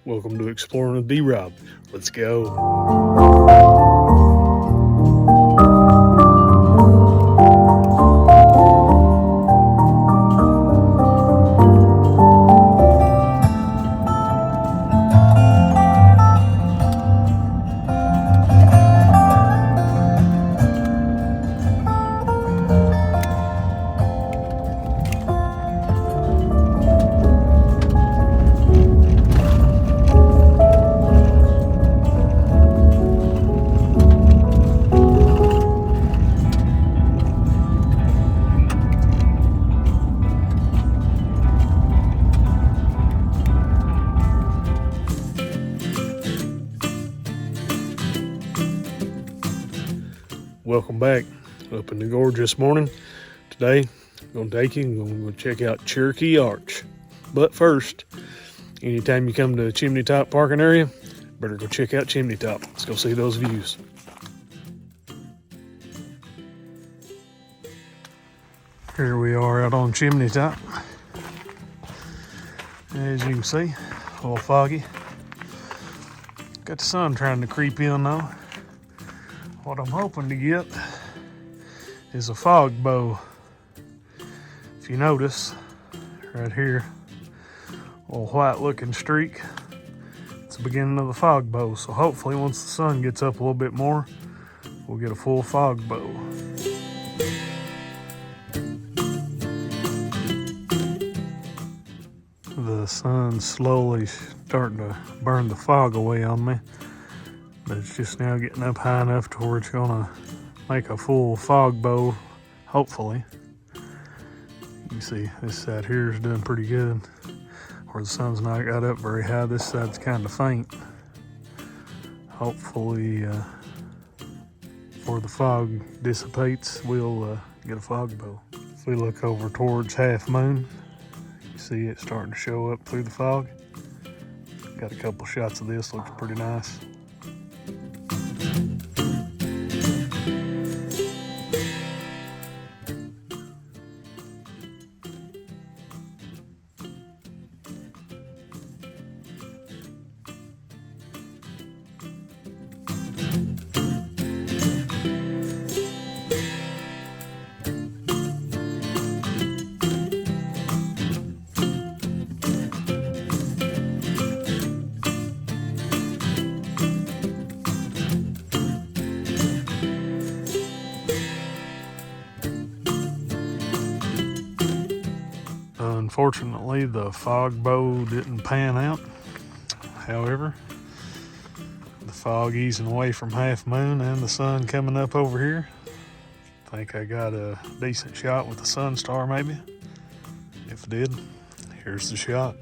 Welcome to Exploring with D-Rob. Let's go. Welcome back. Up in the gorge this morning. Today, I'm going to take you and we're going to check out Cherokee Arch. But first, anytime you come to the Chimney Top parking area, better go check out Chimney Top. Let's go see those views. Here we are out on Chimney Top. As you can see, a little foggy. Got the sun trying to creep in though. What I'm hoping to get is a fog bow. If you notice, right here, a little white looking streak, it's the beginning of the fog bow. So hopefully once the sun gets up a little bit more, we'll get a full fog bow. The sun's slowly starting to burn the fog away on me. But it's just now getting up high enough to where it's gonna make a full fog bow, hopefully. You can see this side here is doing pretty good. Where the sun's not got up very high, this side's kind of faint. Hopefully, before the fog dissipates, we'll get a fog bow. If we look over towards Half Moon, you see it starting to show up through the fog. Got a couple shots of this, looks pretty nice. Unfortunately, the fog bow didn't pan out. However, the fog easing away from Half Moon and the sun coming up over here, I think I got a decent shot with the sun star maybe. If I did, here's the shot.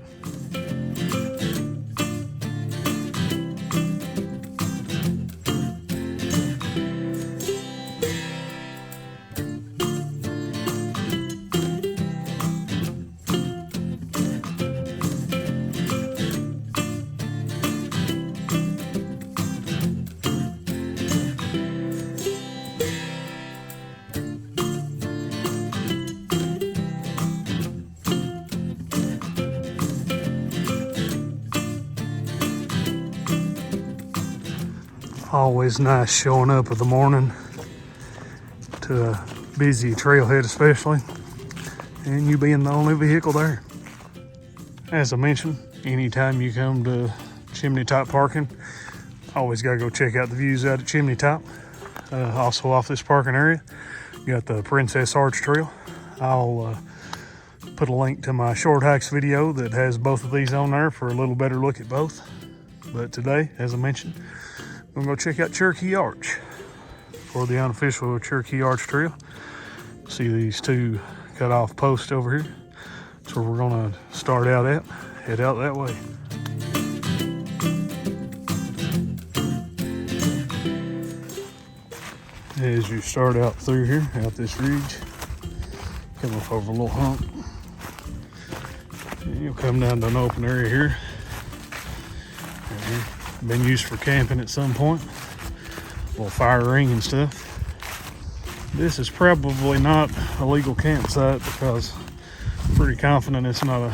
Always nice showing up in the morning to a busy trailhead especially, and you being the only vehicle there. As I mentioned, anytime you come to Chimney Top parking, always gotta go check out the views out at Chimney Top. Also off this parking area, you got the Princess Arch Trail. I'll put a link to my short hikes video that has both of these on there for a little better look at both. But today, as I mentioned, I'm gonna go check out Cherokee Arch for the unofficial Cherokee Arch Trail. See these two cut off posts over here. That's where we're gonna start out at. Head out that way. As you start out through here, out this ridge, come up over a little hump. And you'll come down to an open area here. Been used for camping at some point. A little fire ring and stuff. This is probably not a legal campsite because I'm pretty confident it's not a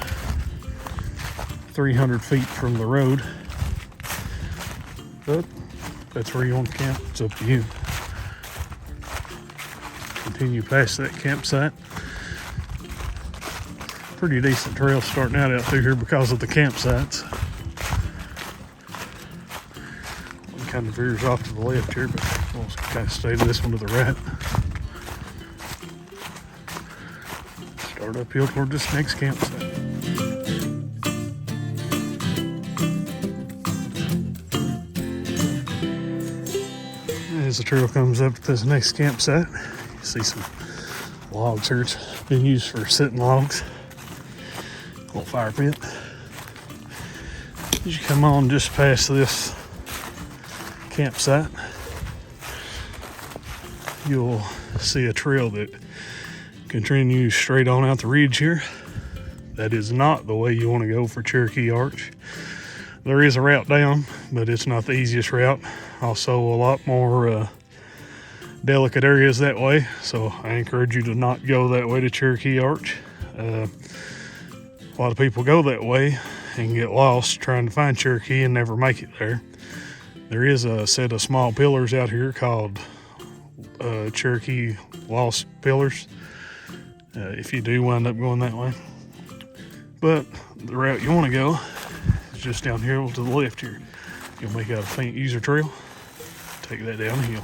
300 feet from the road. But that's where you want to camp. It's up to you. Continue past that campsite. Pretty decent trail starting out through here because of the campsites. One kind of veers off to the left here, but we'll kind of stay to this one to the right. Start uphill toward this next campsite. As the trail comes up to this next campsite, you see some logs here. It's been used for sitting logs. Little fire pit. As you come on just past this campsite, you'll see a trail that continues straight on out the ridge here. That is not the way you want to go for Cherokee Arch. There is a route down, but it's not the easiest route. Also a lot more delicate areas that way, so I encourage you to not go that way to Cherokee Arch. A lot of people go that way and get lost trying to find Cherokee and never make it there. There is a set of small pillars out here called Cherokee Lost Pillars, if you do wind up going that way. But the route you want to go is just down here to the left here. You'll make out a faint user trail. Take that downhill.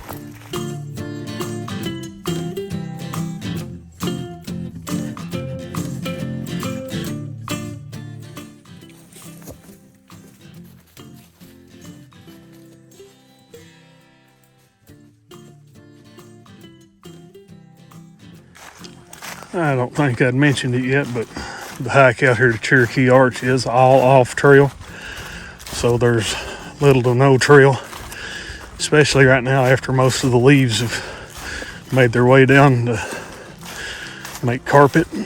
I don't think I'd mentioned it yet, but the hike out here to Cherokee Arch is all off trail. So there's little to no trail, especially right now after most of the leaves have made their way down to make carpet. You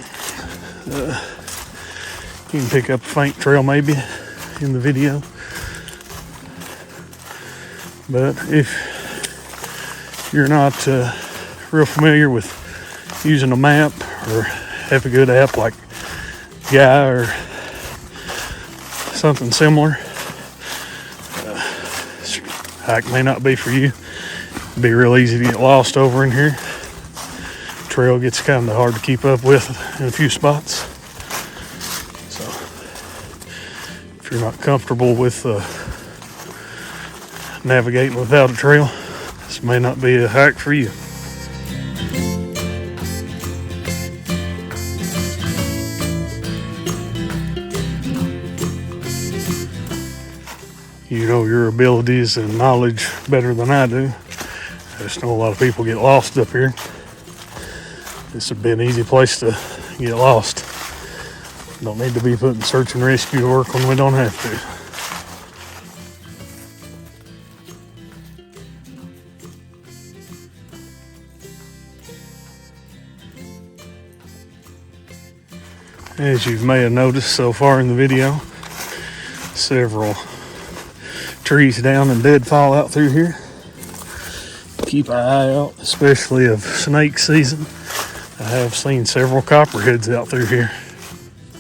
can pick up a faint trail maybe in the video. But if you're not real familiar with using a map or have a good app like Guy or something similar, hike may not be for you. It'd be real easy to get lost over in here. Trail gets kind of hard to keep up with in a few spots. So if you're not comfortable with navigating without a trail, this may not be a hike for you. You know your abilities and knowledge better than I do. I just know a lot of people get lost up here. This would be an easy place to get lost. Don't need to be putting search and rescue to work when we don't have to. As you may have noticed so far in the video, several trees down and deadfall out through here. Keep an eye out, especially of snake season. I have seen several copperheads out through here.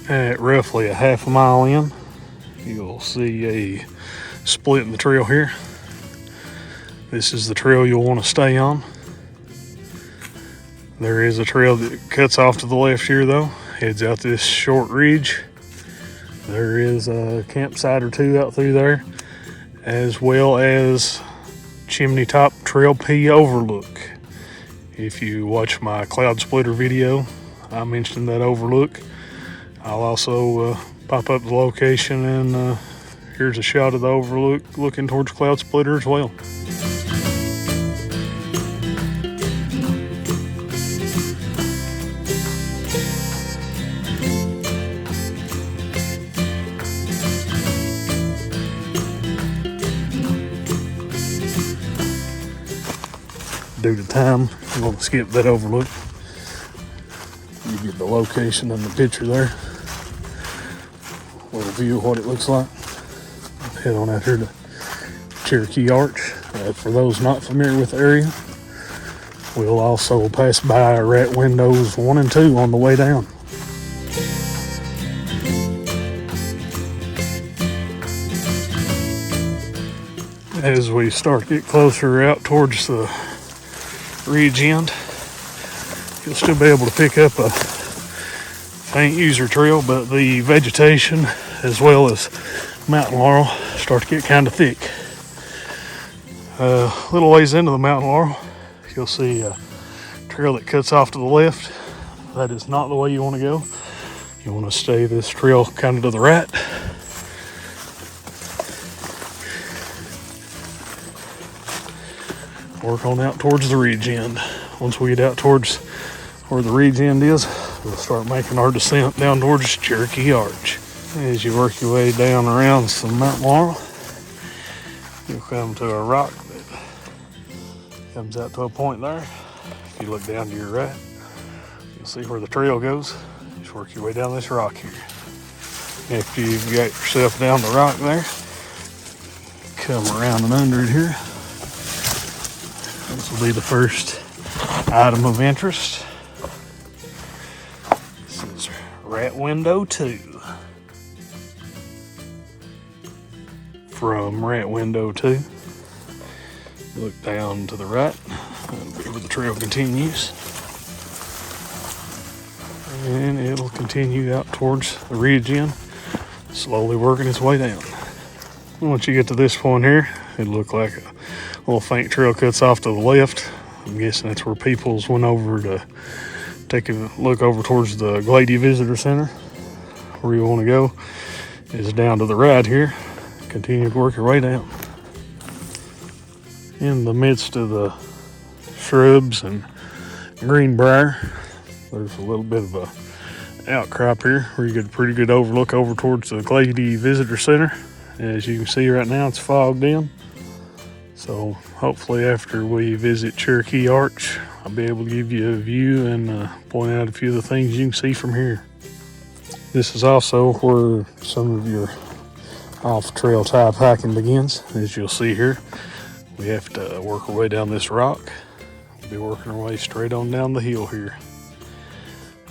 At roughly a half a mile in, you'll see a split in the trail here. This is the trail you'll want to stay on. There is a trail that cuts off to the left here though, heads out this short ridge. There is a campsite or two out through there, as well as Chimney Top Overlook. If you watch my cloud splitter video, I mentioned that overlook. I'll also pop up the location, and here's a shot of the overlook looking towards cloud splitter as well. Due to time, I'm going to skip that overlook. You get the location and the picture there. A little view of what it looks like. Head on out here to Cherokee Arch. For those not familiar with the area, we'll also pass by Rat Windows 1 and 2 on the way down. As we start to get closer out towards the ridge end, you'll still be able to pick up a faint user trail, but the vegetation as well as mountain laurel start to get kind of thick. A little ways into the mountain laurel, you'll see a trail that cuts off to the left. That is not the way you want to go. You want to stay this trail kind of to the right. Work on out towards the ridge end. Once we get out towards where the ridge end is, we'll start making our descent down towards Cherokee Arch. As you work your way down around some mountain laurel, you'll come to a rock that comes out to a point there. If you look down to your right, you'll see where the trail goes. Just work your way down this rock here. After you've got yourself down the rock there, come around and under it here. This will be the first item of interest. This is Rat Window 2. From Rat Window 2, look down to the right. That'll be where the trail continues. And it'll continue out towards the ridge end, slowly working its way down. Once you get to this point here, it'll look like a little faint trail cuts off to the left. I'm guessing that's where peoples went over to take a look over towards the Glady Visitor Center. Where you want to go is down to the right here. Continue to work your way down. In the midst of the shrubs and greenbrier, there's a little bit of a outcrop here where you get a pretty good overlook over towards the Glady Visitor Center. As you can see right now, it's fogged in. So hopefully after we visit Cherokee Arch, I'll be able to give you a view and point out a few of the things you can see from here. This is also where some of your off-trail type hiking begins. As you'll see here, we have to work our way down this rock. We'll be working our way straight on down the hill here.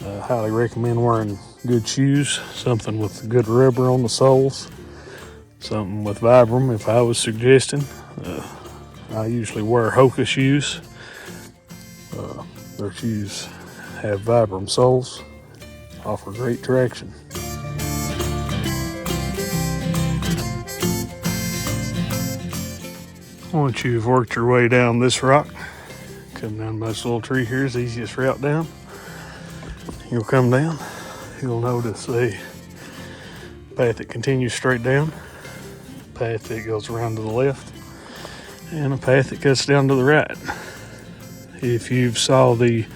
Highly recommend wearing good shoes, something with good rubber on the soles, something with Vibram if I was suggesting. I usually wear Hoka shoes. Their shoes have Vibram soles, offer great traction. Once you've worked your way down this rock, come down by this little tree here is the easiest route down. You'll come down, you'll notice a path that continues straight down, a path that goes around to the left, and a path that cuts down to the right. If you've saw the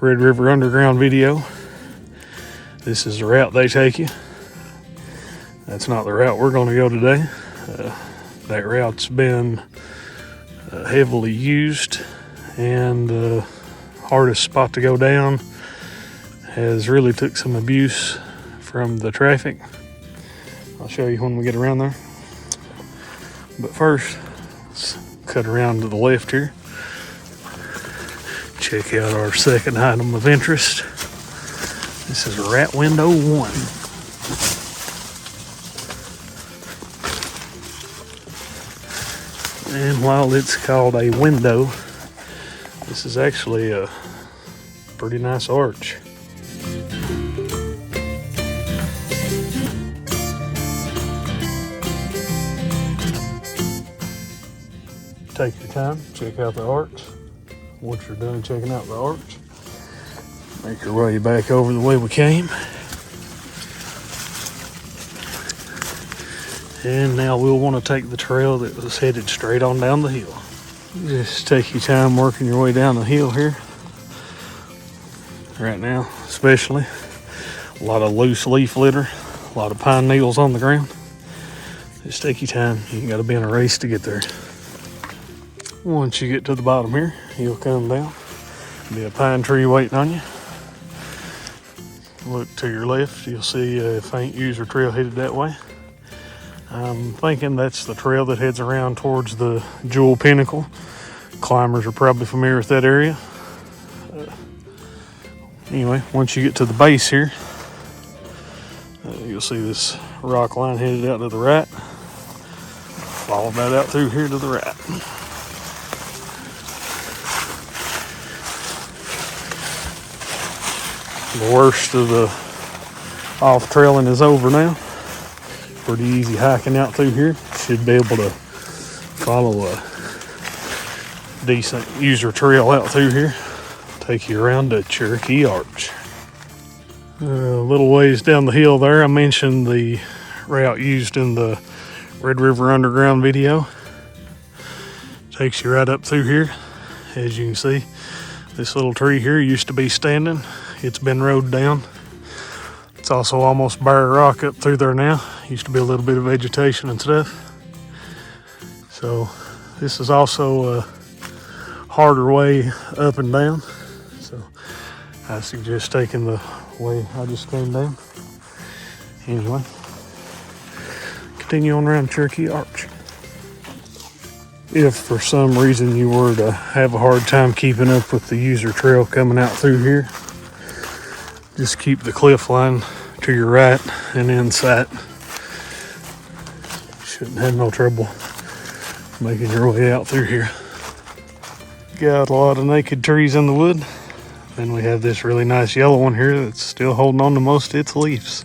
Red River Underground video, this is the route they take you. That's not the route we're going to go today. That route's been heavily used, and the hardest spot to go down has really took some abuse from the traffic. I'll show you when we get around there. But first, let's cut around to the left here. Check out our second item of interest. This is Rat Window 1. And while it's called a window, this is actually a pretty nice arch. Take your time, check out the arch. Once you're done checking out the arch, make your way back over the way we came. And now we'll want to take the trail that was headed straight on down the hill. Just take your time working your way down the hill here. Right now, especially, a lot of loose leaf litter, a lot of pine needles on the ground. Just take your time. You ain't got to be in a race to get there. Once you get to the bottom here, you'll come down. Be a pine tree waiting on you. Look to your left, you'll see a faint user trail headed that way. I'm thinking that's the trail that heads around towards the Jewel Pinnacle. Climbers are probably familiar with that area. Anyway, once you get to the base here, you'll see this rock line headed out to the right. Follow that out through here to the right. The worst of the off-trailing is over now. Pretty easy hiking out through here. Should be able to follow a decent user trail out through here. Take you around to Cherokee Arch. A little ways down the hill there, I mentioned the route used in the Red River Underground video. Takes you right up through here. As you can see, this little tree here used to be standing. It's been rode down. It's also almost bare rock up through there now. Used to be a little bit of vegetation and stuff. So this is also a harder way up and down. So I suggest taking the way I just came down. Anyway, continue on around Cherokee Arch. If for some reason you were to have a hard time keeping up with the user trail coming out through here, just keep the cliff line to your right and in sight. Shouldn't have no trouble making your way out through here. Got a lot of naked trees in the wood. Then we have this really nice yellow one here that's still holding on to most of its leaves.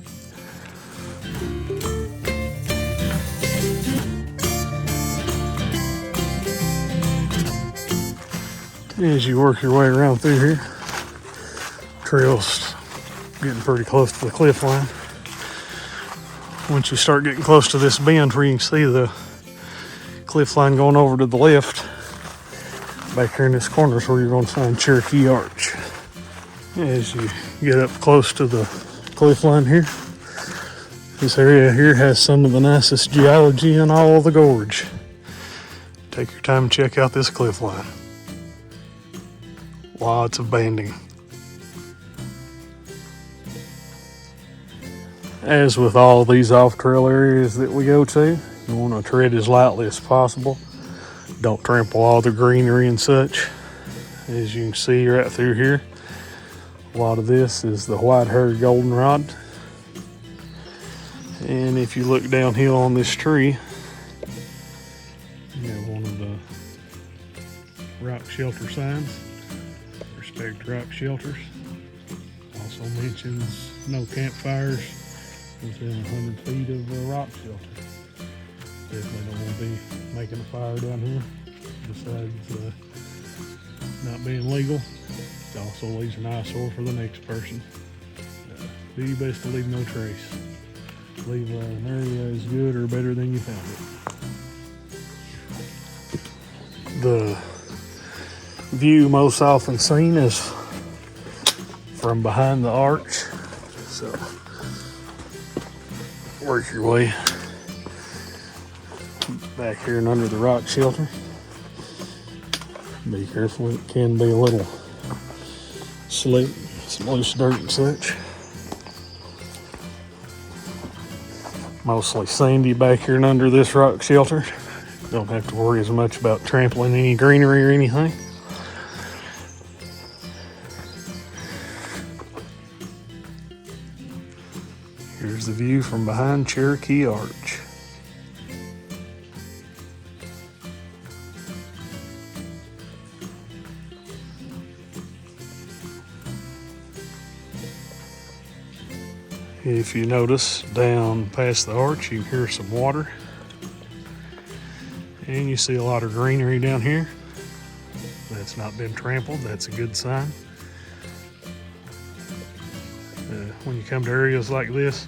As you work your way around through here, trail's getting pretty close to the cliff line. Once you start getting close to this bend where you can see the cliff line going over to the left, back here in this corner is where you're going to find Cherokee Arch. As you get up close to the cliff line here, this area here has some of the nicest geology in all of the gorge. Take your time and check out this cliff line. Lots of banding. As with all these off-trail areas that we go to, you want to tread as lightly as possible. Don't trample all the greenery and such. As you can see right through here, a lot of this is the white-haired goldenrod. And if you look downhill on this tree, you have one of the rock shelter signs. Respect rock shelters. Also mentions no campfires within 100 feet of a rock shelter. Definitely don't want to be making a fire down here. Besides not being legal, it also leaves an eyesore for the next person. Do your best to leave no trace. Leave an area as good or better than you found it. The view most often seen is from behind the arch. So work your way back here and under the rock shelter. Be careful, it can be a little slick, some loose dirt and such. Mostly sandy back here and under this rock shelter. Don't have to worry as much about trampling any greenery or anything. Here's the view from behind Cherokee Arch. If you notice down past the arch, you can hear some water. And you see a lot of greenery down here. That's not been trampled, that's a good sign. When you come to areas like this,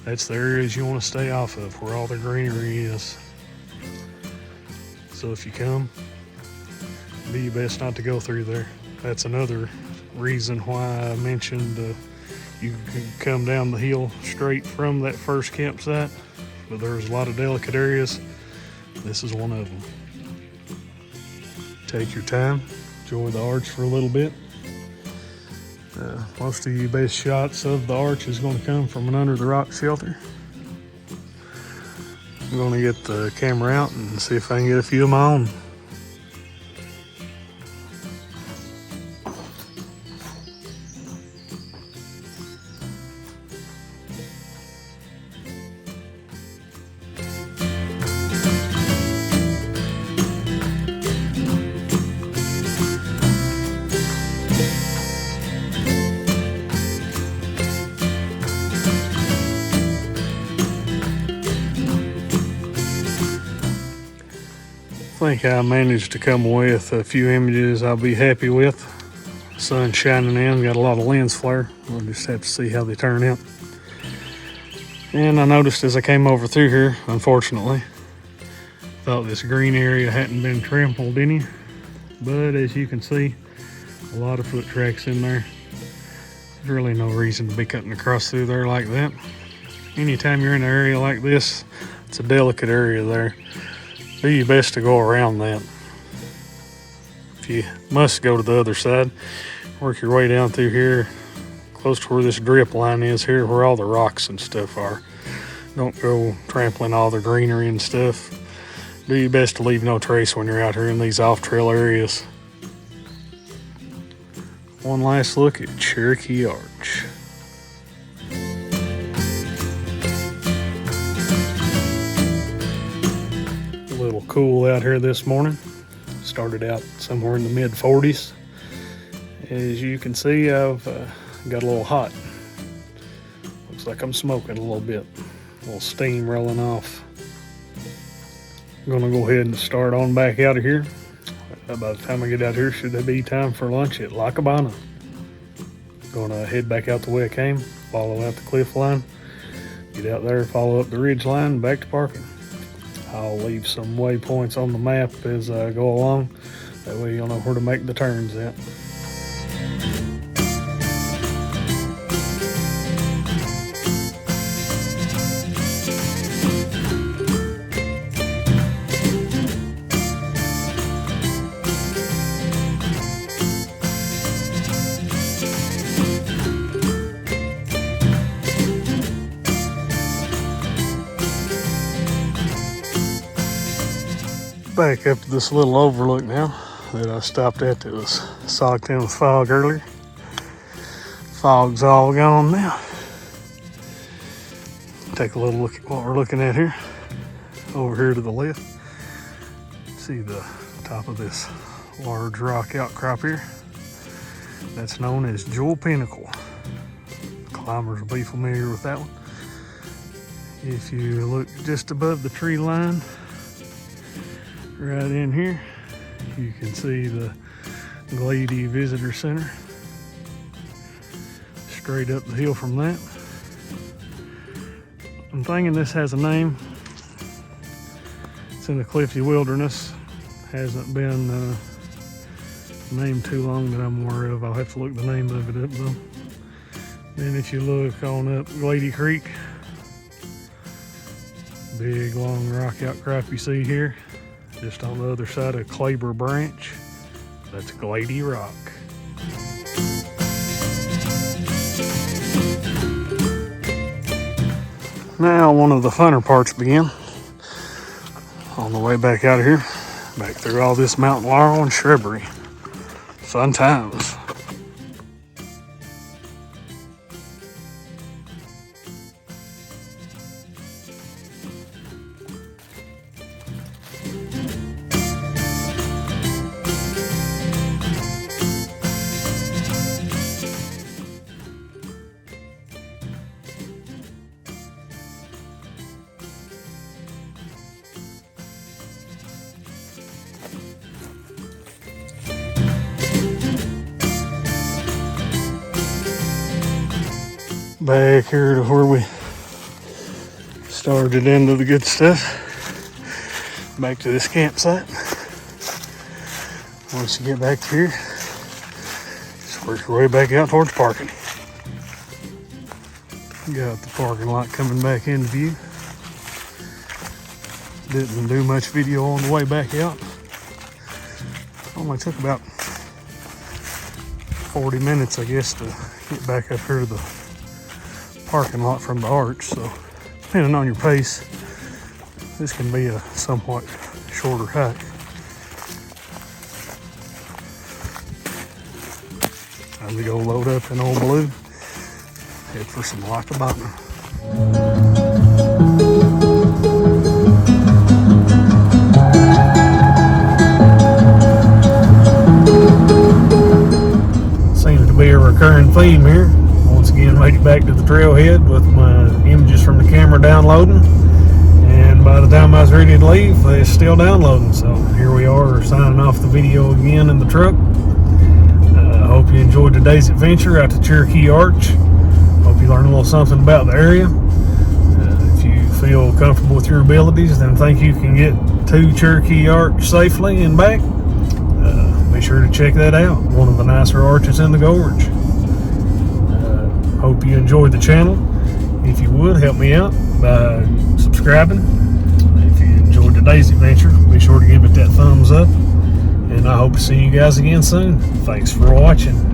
that's the areas you want to stay off of, where all the greenery is. So if you come, do your best not to go through there. That's another reason why I mentioned you can come down the hill straight from that first campsite, but there's a lot of delicate areas. This is one of them. Take your time, enjoy the arch for a little bit. Most of your best shots of the arch is going to come from under the rock shelter. I'm going to get the camera out and see if I can get a few of my own. think I managed to come with a few images I'll be happy with. Sun shining in, got a lot of lens flare. We'll just have to see how they turn out. And I noticed as I came over through here, unfortunately, thought this green area hadn't been trampled any, but as you can see, a lot of foot tracks in there. There's really no reason to be cutting across through there like that. Anytime you're in an area like this, it's a delicate area there. Do your best to go around that. If you must go to the other side, work your way down through here, close to where this drip line is here, where all the rocks and stuff are. Don't go trampling all the greenery and stuff. Do your best to leave no trace when you're out here in these off-trail areas. One last look at Cherokee Arch. A little cool out here this morning. Started out somewhere in the mid 40s. As you can see, I've got a little hot. Looks like I'm smoking a little bit. A little steam rolling off. I'm gonna go ahead and start on back out of here. By the time I get out here, should it be time for lunch at La Cabana. Gonna head back out the way I came, follow out the cliff line, get out there, follow up the ridge line, back to parking. I'll leave some waypoints on the map as I go along. That way you'll know where to make the turns at. Back up to this little overlook now that I stopped at that was socked in with fog earlier. Fog's all gone now. Take a little look at what we're looking at here. Over here to the left, see the top of this large rock outcrop here. That's known as Jewel Pinnacle. Climbers will be familiar with that one. If you look just above the tree line, right in here, you can see the Glady Visitor Center. Straight up the hill from that. I'm thinking this has a name. It's in the Cliffy Wilderness. Hasn't been named too long that I'm aware of. I'll have to look the name of it up though. Then if you look on up Glady Creek, big long rock outcrop you see here. Just on the other side of Claber Branch, that's Glady Rock. Now one of the funner parts begin. On the way back out of here, back through all this mountain laurel and shrubbery. Fun times. Back here to where we started into the good stuff. Back to this campsite. Once you get back to here, just work your way back out towards parking. Got the parking lot coming back into view. Didn't do much video on the way back out. Only took about 40 minutes, I guess, to get back up here to the parking lot from the arch, so depending on your pace, this can be a somewhat shorter hike. Time to go load up in Old Blue, head for some La Cabana. Seems to be a recurring theme here. Once again, made it back to the trailhead with my images from the camera downloading, and by the the time I was ready to leave, they're still downloading. So here we are, signing off the video again in the truck. I hope you enjoyed today's adventure out to Cherokee Arch. Hope you learned a little something about the area. If you feel comfortable with your abilities, then think you can get to Cherokee Arch safely and back. Be sure to check that out. One of the nicer arches in the gorge. Hope you enjoyed the channel. If you would, help me out by subscribing. If you enjoyed today's adventure, be sure to give it that thumbs up. And I hope to see you guys again soon. Thanks for watching.